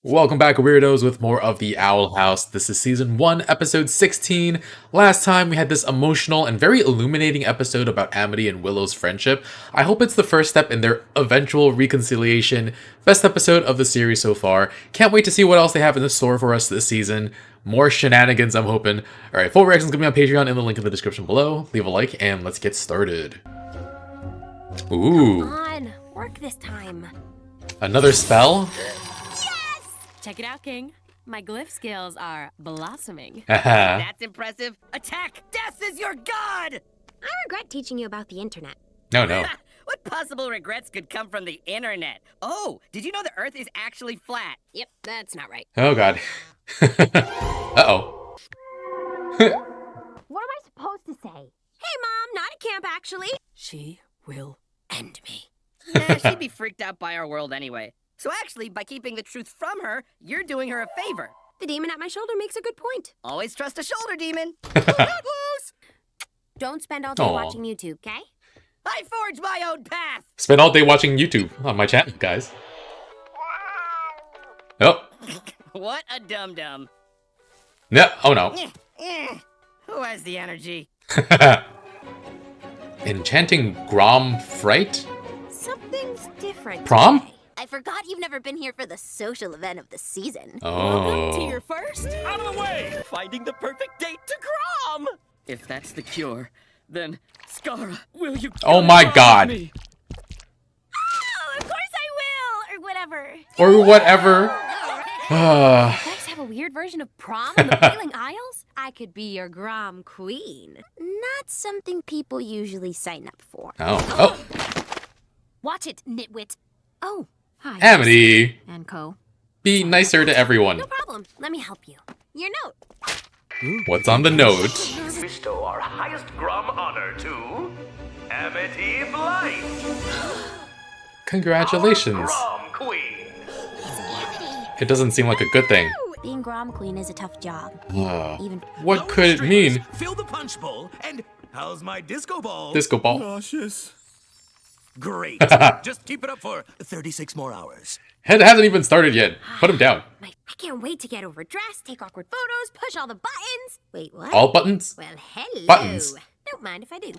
Welcome back, Weirdos, with more of the Owl House. This is Season 1, Episode 16. Last time, we had this emotional and very illuminating episode about Amity and Willow's friendship. I hope it's the first step in their eventual reconciliation. Best episode of the series so far. Can't wait to see what else they have in the store for us this season. More shenanigans, I'm hoping. Alright, full reactions going to be on Patreon in the link in the description below. Leave a like, and let's get started. Ooh. Come on, work this time. Another spell? Check it out, King. My glyph skills are blossoming. That's impressive. Attack! Death is your god! I regret teaching you about the internet. No. What possible regrets could come from the internet? Oh, did you know the Earth is actually flat? Yep, that's not right. Oh, God. Uh-oh. What am I supposed to say? Hey, Mom, not at camp, actually. She will end me. She'd be freaked out by our world anyway. So actually, by keeping the truth from her, you're doing her a favor. The demon at my shoulder makes a good point. Always trust a shoulder demon. Don't spend all day watching YouTube, okay? I forge my own path. Spend all day watching YouTube on my channel, guys. Oh. What a dum-dum. No. Oh, no. Who has the energy? Enchanting Grom Fright? Something's different. Prom? Today. I forgot you've never been here for the social event of the season. Oh. Welcome to your first. Out of the way! Finding the perfect date to Grom! If that's the cure, then, Skara, will you Oh my God. me? Oh, of course I will! Or whatever. Or whatever. You guys have a weird version of prom in the Wailing Isles? I could be your Grom Queen. Not something people usually sign up for. Oh. Watch it, nitwit. Oh, hi. Amity. And co. Be nicer to everyone. No problem. Let me help you. Your note. What's on the note? Bestow our highest Grom honor to Amity Blight, Congratulations. Grom Queen. It doesn't seem like a good thing. Being Grom Queen is a tough job. Even What could it mean? Fill the punch bowl, and how's my disco ball? Disco ball. Nauseous. Great. Just keep it up for 36 more hours. It hasn't even started yet. Put him down. I can't wait to get overdressed, take awkward photos, push all the buttons. Wait, what? All buttons? Well, hello. Buttons. Don't mind if I do.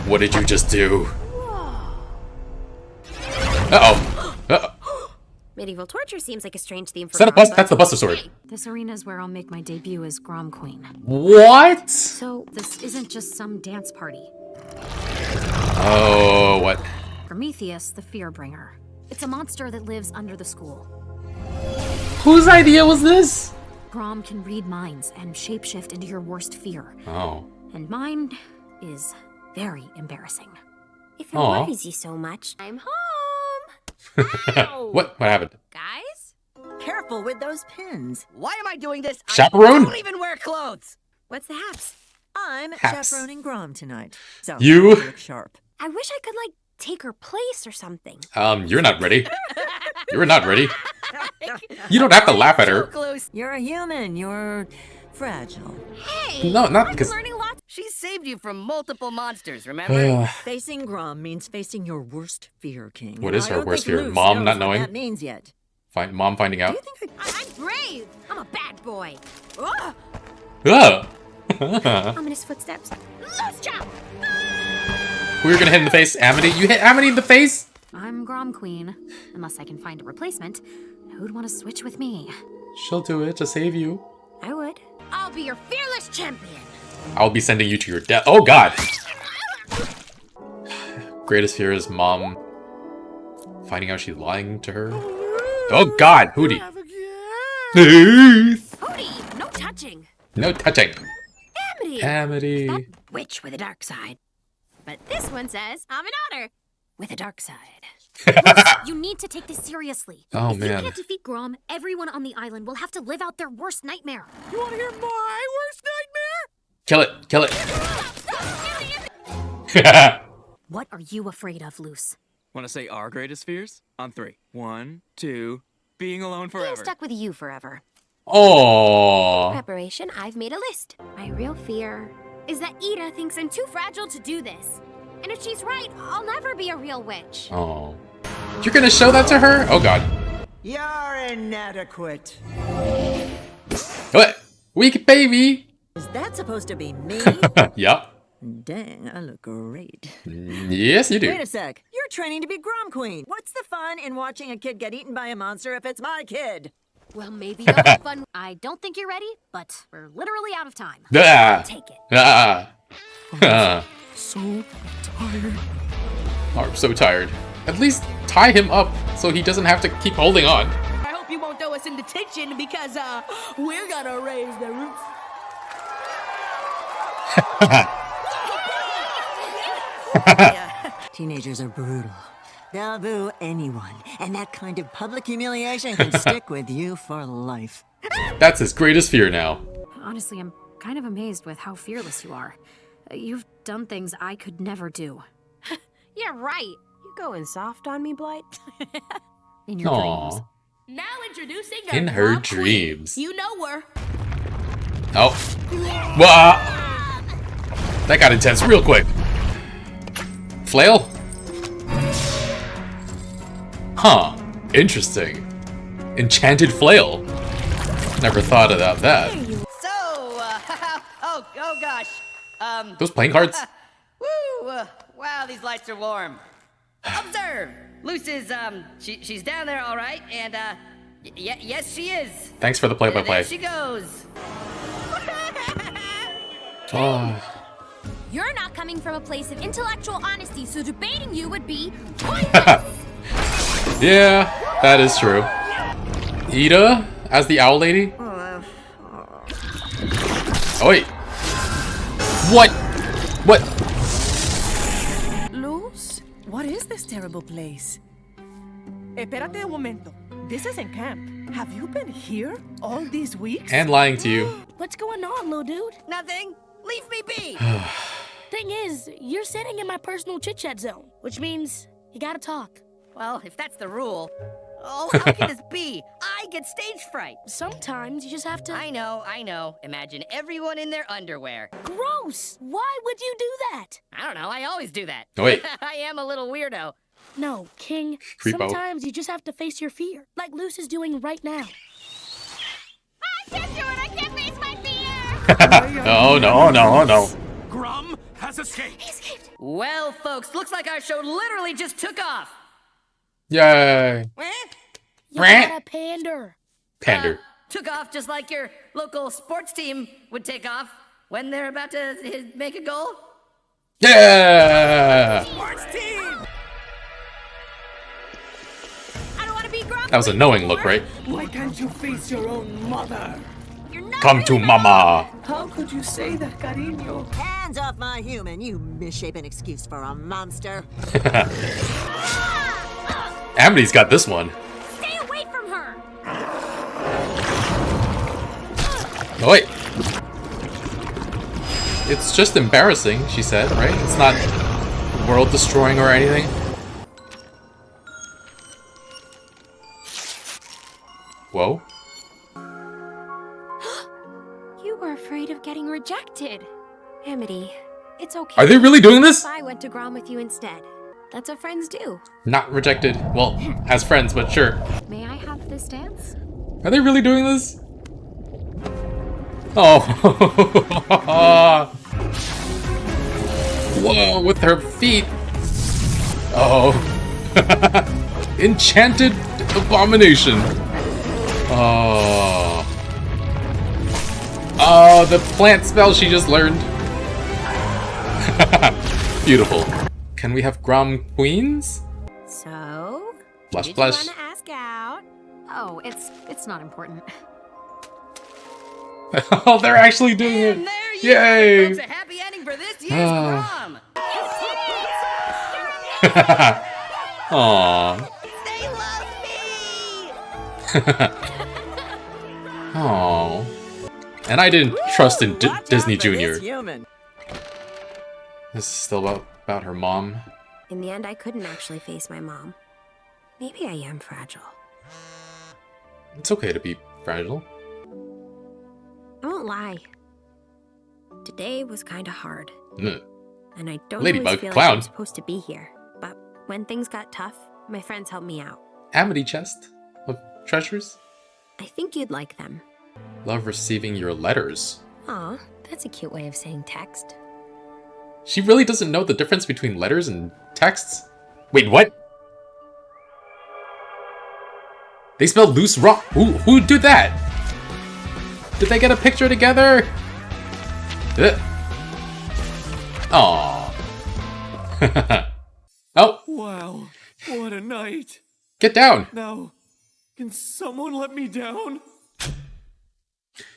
What did you just do? Whoa. Uh-oh. Medieval torture seems like a strange theme for Is that a Grom, bus? That's the Buster Sword. This arena is where I'll make my debut as Grom Queen. What? So this isn't just some dance party. Oh, what? Prometheus, the Fearbringer. It's a monster that lives under the school. Whose idea was this? Grom can read minds and shapeshift into your worst fear. Oh. And mine is very embarrassing. If it Aw. worries you so much, I'm home. Ow. What happened? Guys? Careful with those pins. Why am I doing this? Chaperone? I don't even wear clothes. What's the haps? I'm Haps. chaperoning Grom tonight. So You? look sharp. I wish I could, take her place or something. You're not ready. You're not ready. You don't have to laugh at So her. close. You're a human. You're fragile. Hey! No, not I'm because... learning lots. She saved you from multiple monsters, remember? Facing Grom means facing your worst fear, King. What And is I her don't worst think fear? Luce Mom knows not what knowing? that means yet. Mom finding Do out? you think I'm brave. I'm a bad boy. Ugh. Ugh. Ominous footsteps. Loose chop! Who you're gonna hit in the face? Amity? You hit Amity in the face? I'm Grom Queen. Unless I can find a replacement. Who'd want to switch with me? She'll do it to save you. I would. I'll be your fearless champion. I'll be sending you to your death. Oh, God. Greatest fear is Mom finding out she's lying to her. Oh, God. Hootie. Hootie, no touching. No touching. Amity. Amity. That witch with a dark side. But this one says I'm an otter with a dark side. You need to take this seriously. Oh, if man. you can't defeat Grom, everyone on the island will have to live out their worst nightmare. You want to hear my worst nightmare? Kill it. Kill it. What are you afraid of, Luce? Want to say our greatest fears? On 3. 1, 2, being alone Being forever. stuck with you forever. Oh. Preparation, I've made a list. My real fear is that Ida thinks I'm too fragile to do this. And if she's right, I'll never be a real witch. Oh. You're gonna show that to her? Oh, God. You're inadequate. What? Weak baby. Is that supposed to be me? Yup. Dang, I look great. Yes, you Wait do. a sec. You're training to be Grom Queen. What's the fun in watching a kid get eaten by a monster if it's my kid? Well, maybe you'll have fun. I don't think you're ready, but we're literally out of time. Ah. Take it. Ah. Ah. So tired. Oh, I'm so tired. At least tie him up so he doesn't have to keep holding on. I hope you won't throw us in detention because, we're gonna raise the roof. Teenagers are brutal. They'll boo anyone, and that kind of public humiliation can stick with you for life. That's his greatest fear now. Honestly, I'm kind of amazed with how fearless you are. You've done things I could never do. Yeah, right. You going soft on me, Blight? In your dreams. Aww. Now introducing In our her Grom Queen. dreams. You know her. Oh. Wah! That got intense real quick. Flail? Huh. Interesting. Enchanted flail. Never thought about that. So, oh gosh. Those playing cards? Woo! Wow, these lights are warm. Observe! Luce is, she's down there all right, and, yes, she is. Thanks for the There play-by-play. she goes. Oh. You're not coming from a place of intellectual honesty, so debating you would be pointless. Yeah, that is true. Ida as the owl lady? Oh wait. What? What? Luz, what is this terrible place? Espérate un momento. This isn't camp. Have you been here all these weeks? And lying to you. What's going on, little dude? Nothing. Leave me be. Thing is, you're sitting in my personal chit-chat zone, which means you gotta talk. Well, if that's the rule. Oh, how can this be? I get stage fright. Sometimes you just have to... I know. Imagine everyone in their underwear. Gross! Why would you do that? I don't know, I always do that. Oh, wait. I am a little weirdo. No, King. Creepo. Sometimes you just have to face your fear, like Luce is doing right now. I can't do it. I can't face my fear. Oh no, no, no. Grom has escaped. Well, folks, looks like our show literally just took off. Yay. You Rant. gotta pander. Pander. Took off just like your local sports team would take off when they're about to make a goal. Yeah. I don't want to be Grom. That was a knowing look, right? Why can't you face your own mother? You're not Come to mama. How could you say that, cariño? Hands off my human, you misshapen excuse for a monster. Amity's got this one. Stay away from her. Oh wait. It's just embarrassing, she said, right? It's not world destroying or anything. Whoa. You were afraid of getting rejected. Amity, it's okay. Are they really doing this? I went to Grom with you instead. That's what friends do. Not rejected. Well, as friends, but sure. May I have this dance? Are they really doing this? Oh. Whoa, with her feet. Oh. Enchanted abomination. Oh. Oh, the plant spell she just learned. Beautiful. Can we have Grom Queens? So, Blush, did blush. you want to ask out? Oh, it's not important. Oh, they're actually doing And it. there you Yay. have it, folks. A happy ending for this year's Grom. Aww. They love me. Aww. And I didn't trust in Watch out Disney for this Jr. human. This is still about her mom. In the end, I couldn't actually face my mom. Maybe I am fragile. It's okay to be fragile. I won't lie. Today was kind of hard, Mm. and I don't Ladybug, always feel like clown. I'm supposed to be here. But when things got tough, my friends helped me out. Amity chest of treasures? I think you'd like them. Love receiving your letters. Aw, that's a cute way of saying text. She really doesn't know the difference between letters and texts? Wait, what? They spelled loose wrong. Who did that? Did they get a picture together? Aww. Oh, Wow, what a night. get down. Now, can someone let me down?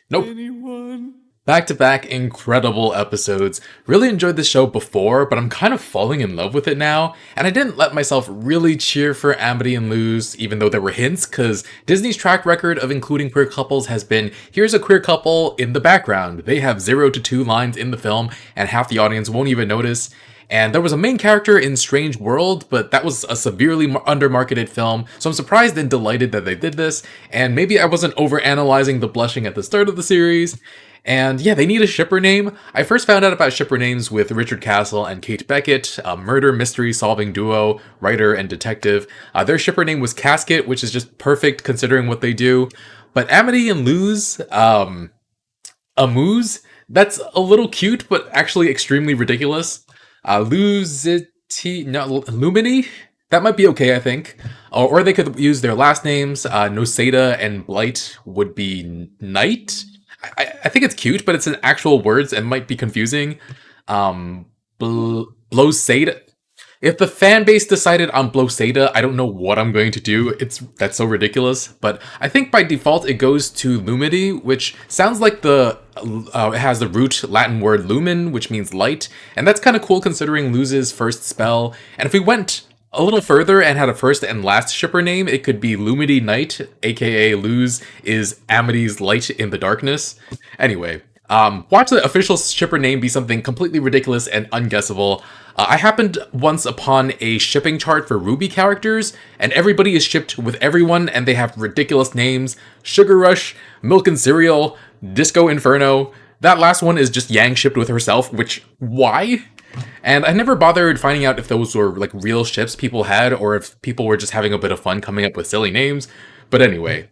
Nope. Anyone? Back-to-back incredible episodes. Really enjoyed the show before, but I'm kind of falling in love with it now, and I didn't let myself really cheer for Amity and Luz, even though there were hints, because Disney's track record of including queer couples has been, here's a queer couple in the background. They have 0 to 2 lines in the film, and half the audience won't even notice. And there was a main character in Strange World, but that was a severely under-marketed film, so I'm surprised and delighted that they did this, and maybe I wasn't over-analyzing the blushing at the start of the series. And yeah, they need a shipper name. I first found out about shipper names with Richard Castle and Kate Beckett, a murder mystery solving duo, writer and detective. Their shipper name was Casket, which is just perfect considering what they do. But Amity and Luz, Amuse, that's a little cute, but actually extremely ridiculous. Lumini? That might be okay, I think. Or they could use their last names. Noseda and Blight would be Night. I think it's cute, but it's in actual words and might be confusing. Bloseda. If the fan base decided on Bloseda, I don't know what I'm going to do. That's so ridiculous. But I think by default it goes to Lumity, which sounds like it has the root Latin word lumen, which means light, and that's kind of cool considering Luz's first spell. And if we went a little further and had a first and last shipper name, it could be Lumity Night, aka Luz is Amity's light in the darkness. Anyway, watch the official shipper name be something completely ridiculous and unguessable. I happened once upon a shipping chart for Ruby characters, and everybody is shipped with everyone, and they have ridiculous names. Sugar Rush, Milk and Cereal, Disco Inferno. That last one is just Yang shipped with herself, which, why? And I never bothered finding out if those were like real ships people had or if people were just having a bit of fun coming up with silly names. But anyway,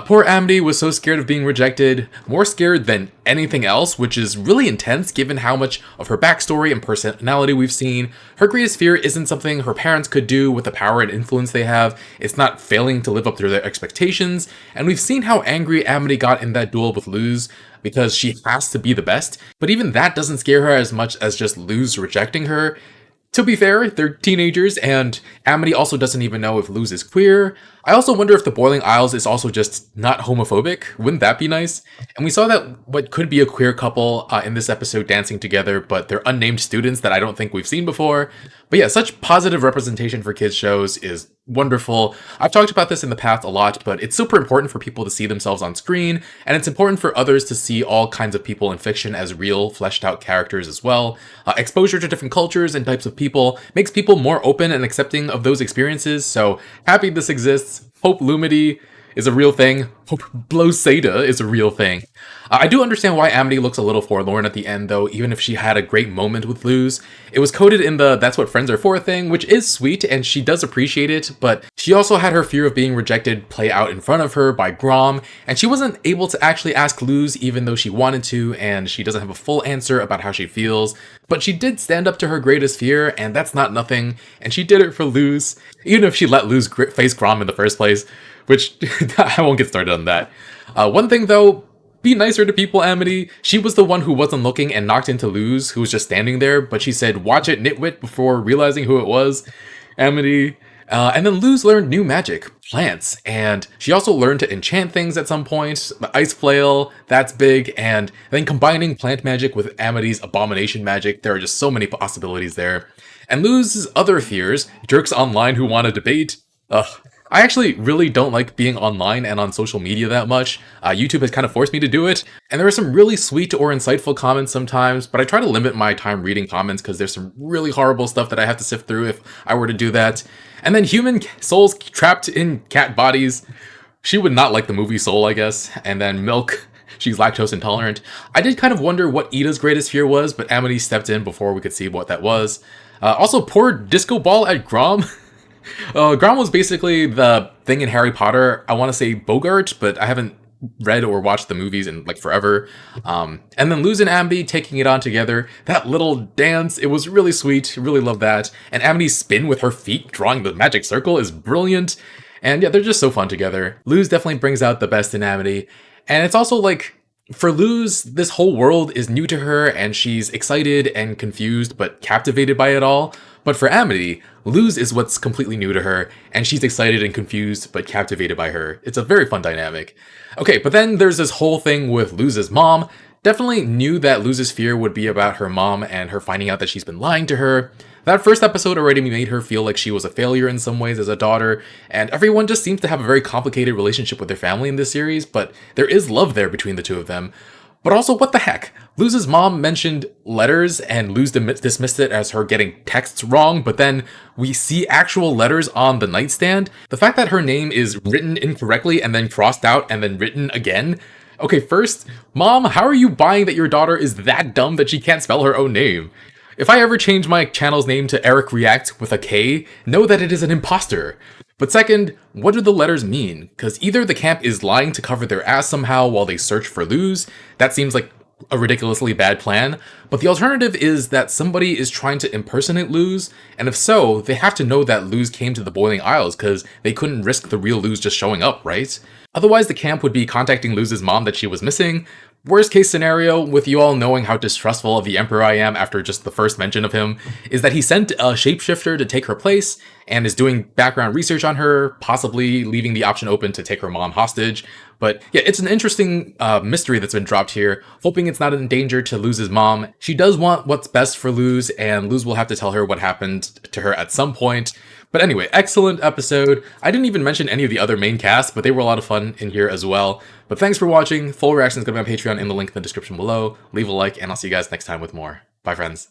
poor Amity was so scared of being rejected, more scared than anything else, which is really intense given how much of her backstory and personality we've seen. Her greatest fear isn't something her parents could do with the power and influence they have. It's not failing to live up to their expectations. And we've seen how angry Amity got in that duel with Luz, because she has to be the best, but even that doesn't scare her as much as just Luz rejecting her. To be fair, they're teenagers, and Amity also doesn't even know if Luz is queer. I also wonder if the Boiling Isles is also just not homophobic. Wouldn't that be nice? And we saw that what could be a queer couple in this episode dancing together, but they're unnamed students that I don't think we've seen before. But yeah, such positive representation for kids shows is wonderful. I've talked about this in the past a lot, but it's super important for people to see themselves on screen, and it's important for others to see all kinds of people in fiction as real, fleshed out characters as well. Exposure to different cultures and types of people makes people more open and accepting of those experiences, so happy this exists. Hope Lumity is a real thing. Hope Bloseda is a real thing. I do understand why Amity looks a little forlorn at the end, though, even if she had a great moment with Luz. It was coded in the "that's what friends are for" thing, which is sweet, and she does appreciate it, but she also had her fear of being rejected play out in front of her by Grom, and she wasn't able to actually ask Luz even though she wanted to, and she doesn't have a full answer about how she feels. But she did stand up to her greatest fear, and that's not nothing, and she did it for Luz, even if she let Luz face Grom in the first place, which I won't get started on that. One thing though, be nicer to people, Amity. She was the one who wasn't looking and knocked into Luz, who was just standing there, but she said, "Watch it, nitwit," before realizing who it was. Amity. And then Luz learned new magic, plants, and she also learned to enchant things at some point. The ice flail, that's big, and then combining plant magic with Amity's abomination magic, there are just so many possibilities there. And Luz's other fears, jerks online who want to debate. I actually really don't like being online and on social media that much. YouTube has kind of forced me to do it, and there are some really sweet or insightful comments sometimes, but I try to limit my time reading comments because there's some really horrible stuff that I have to sift through if I were to do that. And then human souls trapped in cat bodies. She would not like the movie Soul, I guess. And then Milk, she's lactose intolerant. I did kind of wonder what Ida's greatest fear was, but Amity stepped in before we could see what that was. Also, poor disco ball at Grom. Grom was basically the thing in Harry Potter. I want to say Bogart, but I haven't read or watched the movies in like forever. And then Luz and Amity taking it on together. That little dance, it was really sweet. Really love that. And Amity's spin with her feet drawing the magic circle is brilliant. And yeah, they're just so fun together. Luz definitely brings out the best in Amity. And it's also like, for Luz, this whole world is new to her and she's excited and confused but captivated by it all. But for Amity, Luz is what's completely new to her and she's excited and confused but captivated by her. It's a very fun dynamic. Okay, but then there's this whole thing with Luz's mom. Definitely knew that Luz's fear would be about her mom and her finding out that she's been lying to her. That first episode already made her feel like she was a failure in some ways as a daughter, and everyone just seems to have a very complicated relationship with their family in this series, but there is love there between the two of them. But also, what the heck? Luz's mom mentioned letters, and Luz dismissed it as her getting texts wrong, but then we see actual letters on the nightstand. The fact that her name is written incorrectly and then crossed out and then written again. Okay, first, Mom, how are you buying that your daughter is that dumb that she can't spell her own name? If I ever change my channel's name to Eric React with a K, know that it is an imposter. But second, what do the letters mean? Because either the camp is lying to cover their ass somehow while they search for Luz, that seems like a ridiculously bad plan, but the alternative is that somebody is trying to impersonate Luz, and if so, they have to know that Luz came to the Boiling Isles because they couldn't risk the real Luz just showing up, right? Otherwise, the camp would be contacting Luz's mom that she was missing. Worst case scenario, with you all knowing how distrustful of the Emperor I am after just the first mention of him, is that he sent a shapeshifter to take her place and is doing background research on her, possibly leaving the option open to take her mom hostage. But yeah, it's an interesting mystery that's been dropped here, hoping it's not in danger to Luz's mom. She does want what's best for Luz, and Luz will have to tell her what happened to her at some point. But anyway, excellent episode. I didn't even mention any of the other main cast, but they were a lot of fun in here as well. But thanks for watching. Full reaction is going to be on Patreon in the link in the description below. Leave a like, and I'll see you guys next time with more. Bye, friends.